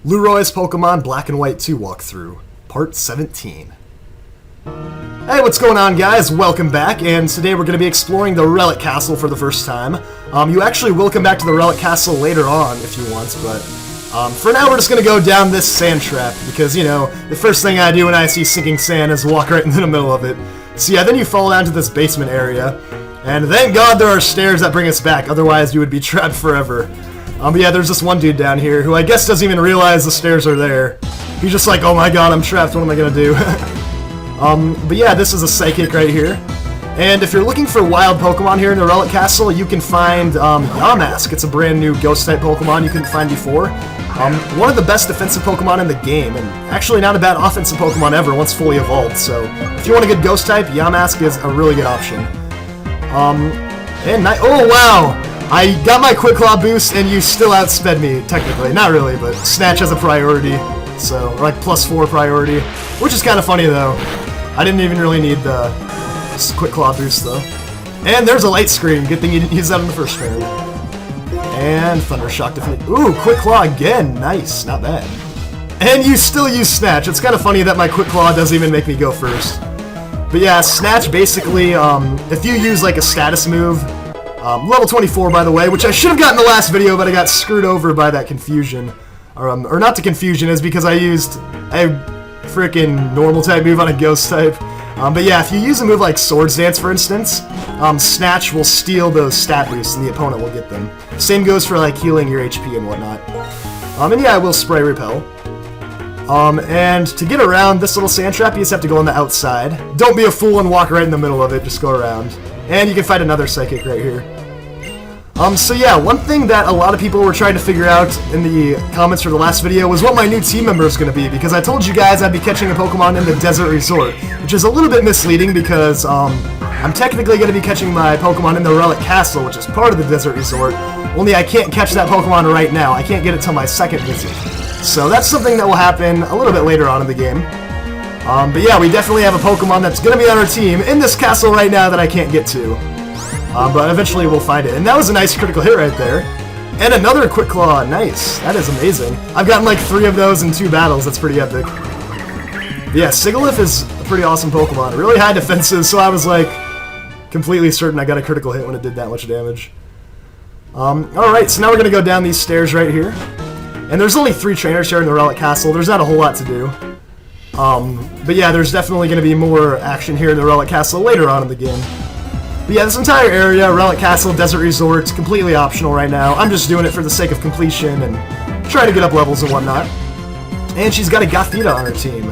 Lueroi's Pokemon Black and White 2 walkthrough, Part 17. Hey, what's going on, guys? Welcome back, and today we're going to be exploring the Relic Castle for the first time. You actually will come back to the Relic Castle later on if you want, but for now we're just going to go down this sand trap, because, you know, the first thing I do when I see sinking sand is walk right into the middle of it. So yeah, then you fall down to this basement area, and thank God there are stairs that bring us back, otherwise you would be trapped forever. But yeah, there's this one dude down here who I guess doesn't even realize the stairs are there. He's just like, oh my god, I'm trapped, what am I gonna do? But yeah, this is a Psychic right here. And if you're looking for wild Pokemon here in the Relic Castle, you can find Yamask. It's a brand new Ghost-type Pokemon you couldn't find before. One of the best defensive Pokemon in the game, and actually not a bad offensive Pokemon ever once fully evolved. So if you want a good Ghost-type, Yamask is a really good option. Oh wow! I got my Quick Claw boost, and you still outsped me, technically. Not really, but Snatch has a priority, so, like, +4 priority, which is kind of funny, though. I didn't even really need the Quick Claw boost, though. And there's a light screen. Good thing you didn't use that in the first turn. And Thunder Shock defeat. Ooh, Quick Claw again. Nice. Not bad. And you still use Snatch. It's kind of funny that my Quick Claw doesn't even make me go first. But yeah, Snatch basically, if you use, like, a status move... level 24, by the way, which I should have gotten in the last video, but I got screwed over by that confusion. Or not the confusion, is because I used a freaking normal type move on a ghost type. But yeah, if you use a move like Swords Dance, for instance, Snatch will steal those stat boosts and the opponent will get them. Same goes for like healing your HP and whatnot. And yeah, I will Spray Repel. And to get around this little sand trap, you just have to go on the outside. Don't be a fool and walk right in the middle of it, just go around. And you can fight another Psychic right here. So yeah, one thing that a lot of people were trying to figure out in the comments for the last video was what my new team member is going to be, because I told you guys I'd be catching a Pokemon in the Desert Resort, which is a little bit misleading because I'm technically going to be catching my Pokemon in the Relic Castle, which is part of the Desert Resort, only I can't catch that Pokemon right now. I can't get it till my second visit. So that's something that will happen a little bit later on in the game. But yeah, we definitely have a Pokemon that's going to be on our team in this castle right now that I can't get to. But eventually we'll find it. And that was a nice critical hit right there. And another Quick Claw. Nice. That is amazing. I've gotten like 3 of those in 2 battles. That's pretty epic. But yeah, Sigilyph is a pretty awesome Pokemon. Really high defenses, so I was like completely certain I got a critical hit when it did that much damage. Alright, so now we're going to go down these stairs right here. And there's only 3 trainers here in the Relic Castle. There's not a whole lot to do. But yeah, there's definitely going to be more action here in the Relic Castle later on in the game. But yeah, this entire area, Relic Castle, Desert Resort, completely optional right now. I'm just doing it for the sake of completion and trying to get up levels and whatnot. And she's got a Gothita on her team.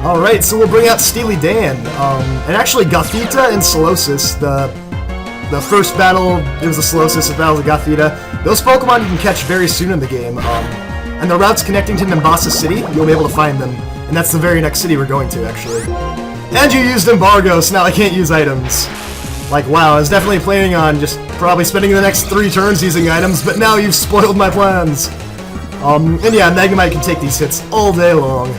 Alright, so we'll bring out Steely Dan. And actually, Gothita and Solosis, the first battle, it was the Solosis, the battle of Gothita. Those Pokemon you can catch very soon in the game. And the routes connecting to Nimbasa City, you'll be able to find them. And that's the very next city we're going to, actually. And you used Embargo, so now I can't use items. Like, wow, I was definitely planning on just probably spending the next 3 turns using items, but now you've spoiled my plans. And yeah, Magnemite can take these hits all day long.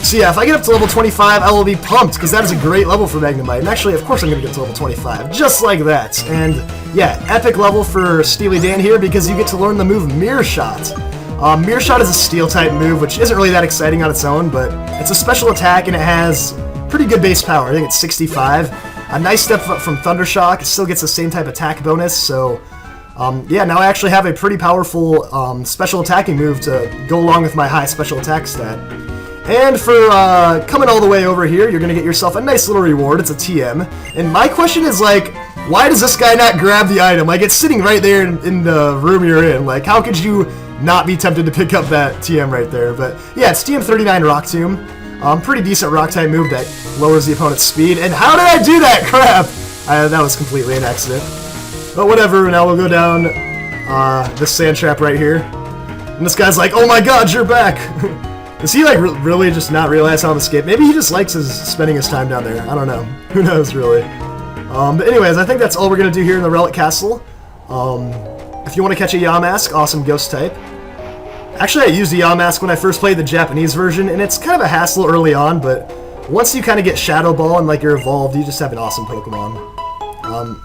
So yeah, if I get up to level 25, I will be pumped, because that is a great level for Magnemite. And actually, of course I'm going to get to level 25, just like that. And yeah, epic level for Steely Dan here, because you get to learn the move Mirror Shot. Mirror Shot is a Steel-type move, which isn't really that exciting on its own, but it's a special attack, and it has pretty good base power. I think it's 65. A nice step up from Thunder Shock. It still gets the same type attack bonus, so yeah, now I actually have a pretty powerful special attacking move to go along with my high special attack stat. And for coming all the way over here, you're going to get yourself a nice little reward. It's a TM. And my question is, like, why does this guy not grab the item? Like, it's sitting right there in the room you're in. Like, how could you not be tempted to pick up that TM right there? But yeah, it's TM39 Rock Tomb. Pretty decent Rock-type move that lowers the opponent's speed. And how did I do that? Crap! That was completely an accident. But whatever, now we'll go down this sand trap right here. And this guy's like, oh my god, you're back! Does he like really just not realize how to escape? Maybe he just likes spending his time down there. I don't know. Who knows, really? But anyways, I think that's all we're going to do here in the Relic Castle. If you want to catch a Yamask, awesome ghost type. Actually, I used a Yamask when I first played the Japanese version, and it's kind of a hassle early on, but once you kind of get Shadow Ball and like you're evolved, you just have an awesome Pokemon.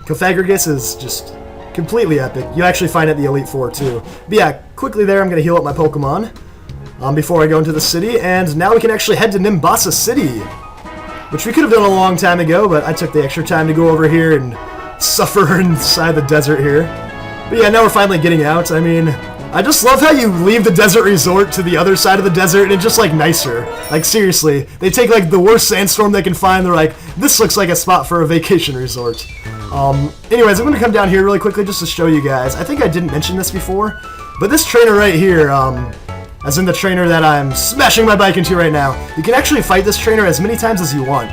Cofagrigus is just completely epic. You actually find it in the Elite Four too. But yeah, quickly there, I'm going to heal up my Pokemon. before I go into the city, and now we can actually head to Nimbasa City, which we could have done a long time ago, but I took the extra time to go over here and suffer inside the desert here. But yeah, now we're finally getting out. I mean, I just love how you leave the desert resort to the other side of the desert and it's just like nicer. Like seriously, they take like the worst sandstorm they can find, they're like, this looks like a spot for a vacation resort. Anyways, I'm gonna come down here really quickly just to show you guys. I think I didn't mention this before, but this trainer right here, as in the trainer that I'm smashing my bike into right now, you can actually fight this trainer as many times as you want.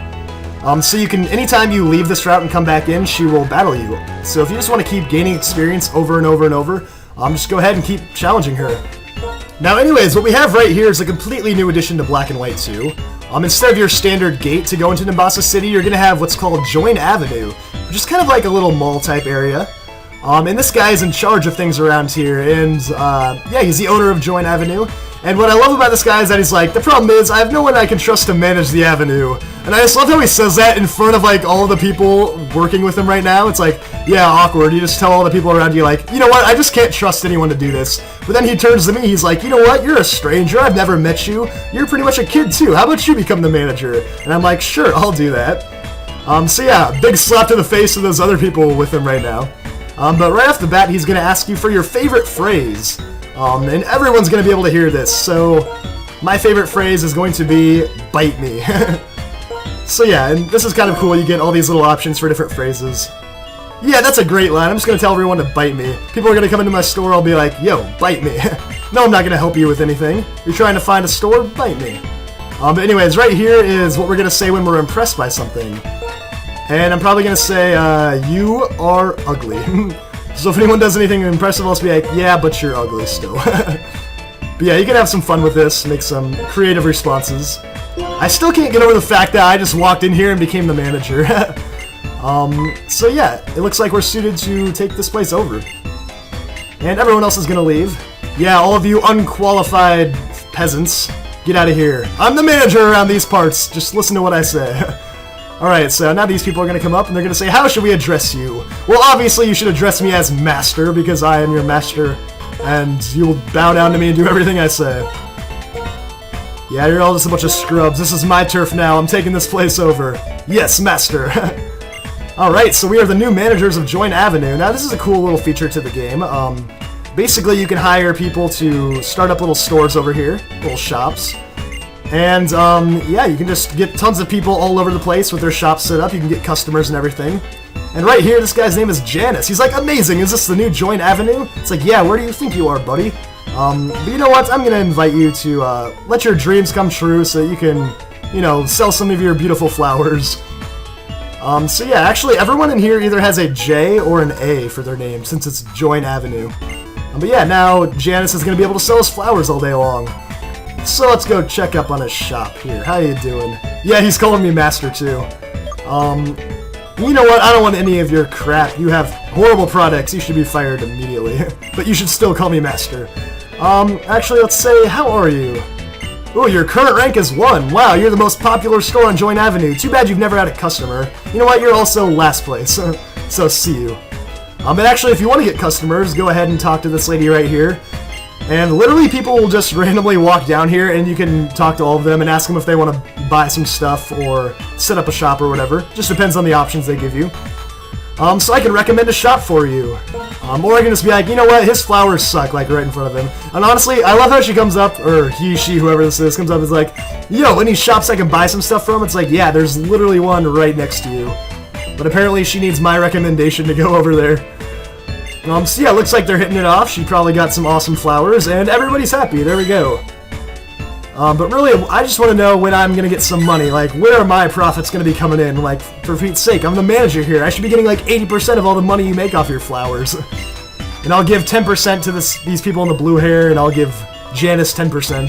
So you can, anytime you leave this route and come back in, she will battle you. So if you just want to keep gaining experience over and over and over, just go ahead and keep challenging her. Now anyways, what we have right here is a completely new addition to Black and White 2. Instead of your standard gate to go into Nimbasa City, you're going to have what's called Join Avenue, which is kind of like a little mall type area. And this guy is in charge of things around here, and yeah, he's the owner of Join Avenue. And what I love about this guy is that he's like, the problem is, I have no one I can trust to manage the avenue. And I just love how he says that in front of like all the people working with him right now. It's like, yeah, awkward. You just tell all the people around you like, you know what, I just can't trust anyone to do this. But then he turns to me, he's like, you know what, you're a stranger, I've never met you. You're pretty much a kid too. How about you become the manager? And I'm like, sure, I'll do that. So yeah, big slap to the face of those other people with him right now. But right off the bat, he's going to ask you for your favorite phrase. And everyone's going to be able to hear this, so my favorite phrase is going to be, bite me. So yeah, and this is kind of cool, you get all these little options for different phrases. Yeah, that's a great line, I'm just going to tell everyone to bite me. People are going to come into my store, I'll be like, yo, bite me. No, I'm not going to help you with anything. You're trying to find a store, bite me. But anyways, right here is what we're going to say when we're impressed by something. And I'm probably going to say, you are ugly. So if anyone does anything impressive, I'll just be like, yeah, but you're ugly still. But yeah, you can have some fun with this, make some creative responses. I still can't get over the fact that I just walked in here and became the manager. So yeah, it looks like we're suited to take this place over. And everyone else is gonna leave. Yeah, all of you unqualified peasants, get out of here. I'm the manager around these parts, just listen to what I say. Alright, so now these people are going to come up and they're going to say, how should we address you? Well, obviously you should address me as master, because I am your master, and you will bow down to me and do everything I say. Yeah, you're all just a bunch of scrubs. This is my turf now. I'm taking this place over. Yes, master. Alright, so we are the new managers of Join Avenue. Now, this is a cool little feature to the game. Basically, you can hire people to start up little stores over here, little shops. And, yeah, you can just get tons of people all over the place with their shops set up. You can get customers and everything. And right here, this guy's name is Janice. He's like, amazing, is this the new Join Avenue? It's like, yeah, where do you think you are, buddy? But you know what? I'm gonna invite you to, let your dreams come true so that you can, you know, sell some of your beautiful flowers. So yeah, actually, everyone in here either has a J or an A for their name, since it's Join Avenue. But yeah, now Janice is gonna be able to sell his flowers all day long. So let's go check up on his shop here. How you doing? Yeah, he's calling me master too. You know what? I don't want any of your crap. You have horrible products. You should be fired immediately. But you should still call me master. Actually, let's say, how are you? Ooh, your current rank is 1. Wow, you're the most popular store on Join Avenue. Too bad you've never had a customer. You know what? You're also last place. So see you. And actually, if you want to get customers, go ahead and talk to this lady right here. And literally people will just randomly walk down here and you can talk to all of them and ask them if they want to buy some stuff or set up a shop or whatever. Just depends on the options they give you. So I can recommend a shop for you. Or I can just be like, you know what, his flowers suck, like right in front of him. And honestly, I love how she comes up, or he, she, whoever this is, comes up and is like, yo, any shops I can buy some stuff from? It's like, yeah, there's literally one right next to you. But apparently she needs my recommendation to go over there. So yeah, looks like they're hitting it off. She probably got some awesome flowers, and everybody's happy. There we go. But really, I just want to know when I'm going to get some money. Like, where are my profits going to be coming in? Like, for Pete's sake, I'm the manager here. I should be getting like 80% of all the money you make off your flowers. And I'll give 10% to these people in the blue hair, and I'll give Janice 10%.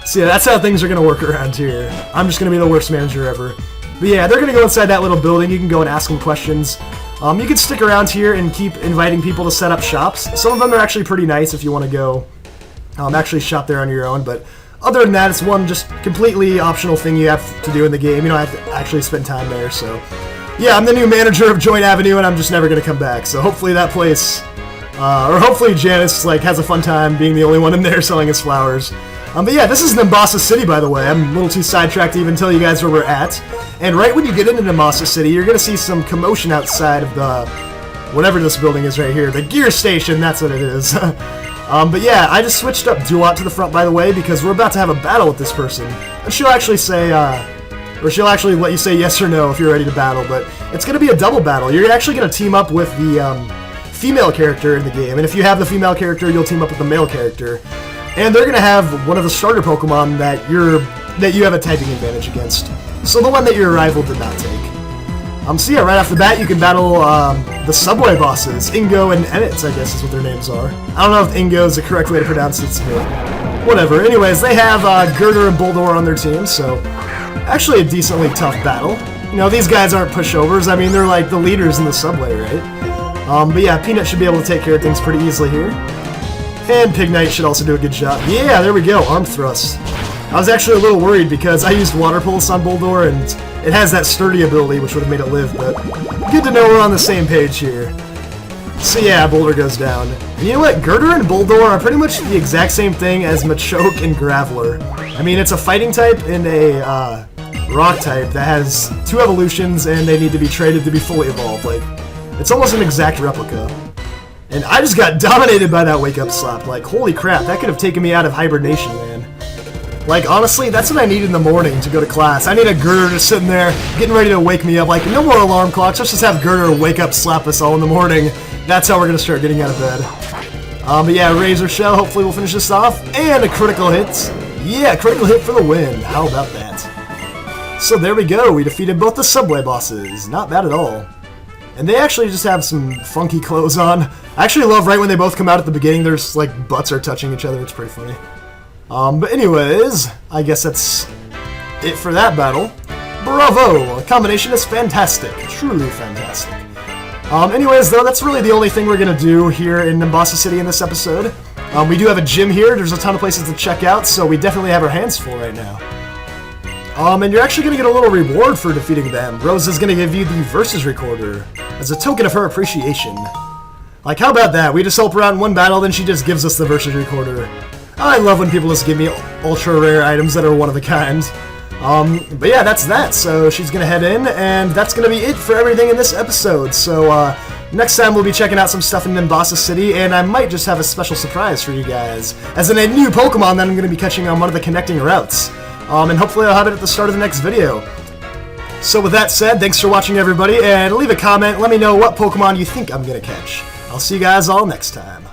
So yeah, that's how things are going to work around here. I'm just going to be the worst manager ever. But yeah, they're going to go inside that little building. You can go and ask them questions. You can stick around here and keep inviting people to set up shops. Some of them are actually pretty nice if you want to go actually shop there on your own, but other than that, it's one just completely optional thing you have to do in the game. You don't have to actually spend time there, so yeah, I'm the new manager of Join Avenue, and I'm just never going to come back, so hopefully that place, or hopefully Janice like has a fun time being the only one in there selling his flowers. But yeah, this is Nimbasa City, by the way. I'm a little too sidetracked to even tell you guys where we're at. And right when you get into Nimbasa City, you're going to see some commotion outside of the... whatever this building is right here. The gear station, that's what it is. But yeah, I just switched up Duat to the front, by the way, because we're about to have a battle with this person. And she'll actually say, or she'll actually let you say yes or no if you're ready to battle, but it's going to be a double battle. You're actually going to team up with the female character in the game, and if you have the female character, you'll team up with the male character. And they're going to have one of the starter Pokemon that you have a typing advantage against. So the one that your rival did not take. So yeah, right off the bat, you can battle the subway bosses, Ingo and Enitz, I guess is what their names are. I don't know if Ingo is the correct way to pronounce it, but whatever. Anyways, they have Girder and Boldore on their team, so actually a decently tough battle. You know, these guys aren't pushovers. I mean, they're like the leaders in the subway, right? But yeah, Peanut should be able to take care of things pretty easily here. And Pignite should also do a good job. Yeah, there we go, Arm Thrust. I was actually a little worried because I used Water Pulse on Boldore, and it has that sturdy ability, which would have made it live, but good to know we're on the same page here. So yeah, Boulder goes down. And you know what? Girder and Boldore are pretty much the exact same thing as Machoke and Graveler. I mean, it's a fighting type and a rock type that has 2 evolutions, and they need to be traded to be fully evolved. Like, it's almost an exact replica. And I just got dominated by that wake-up slap. Like, holy crap, that could have taken me out of hibernation, man. Like, honestly, that's what I need in the morning to go to class. I need a Girder just sitting there, getting ready to wake me up. Like, no more alarm clocks. Let's just have Girder wake up, slap us all in the morning. That's how we're going to start getting out of bed. But yeah, Razor Shell. Hopefully we'll finish this off. And a critical hit. Yeah, critical hit for the win. How about that? So there we go. We defeated both the subway bosses. Not bad at all. And they actually just have some funky clothes on. I actually love right when they both come out at the beginning, there's like butts are touching each other. It's pretty funny. But anyways, I guess that's it for that battle. Bravo! The combination is fantastic. Truly fantastic. Anyways, though, that's really the only thing we're going to do here in Nimbasa City in this episode. We do have a gym here. There's a ton of places to check out, so we definitely have our hands full right now. And you're actually going to get a little reward for defeating them. Rose is going to give you the Versus Recorder as a token of her appreciation. Like, how about that? We just help her out in one battle, then she just gives us the Versus Recorder. I love when people just give me ultra rare items that are one of a kind. But yeah, that's that. So she's going to head in, and that's going to be it for everything in this episode. So next time we'll be checking out some stuff in Nimbasa City, and I might just have a special surprise for you guys, as in a new Pokemon that I'm going to be catching on one of the connecting routes. And hopefully I'll have it at the start of the next video. So with that said, thanks for watching everybody, and leave a comment, let me know what Pokemon you think I'm going to catch. I'll see you guys all next time.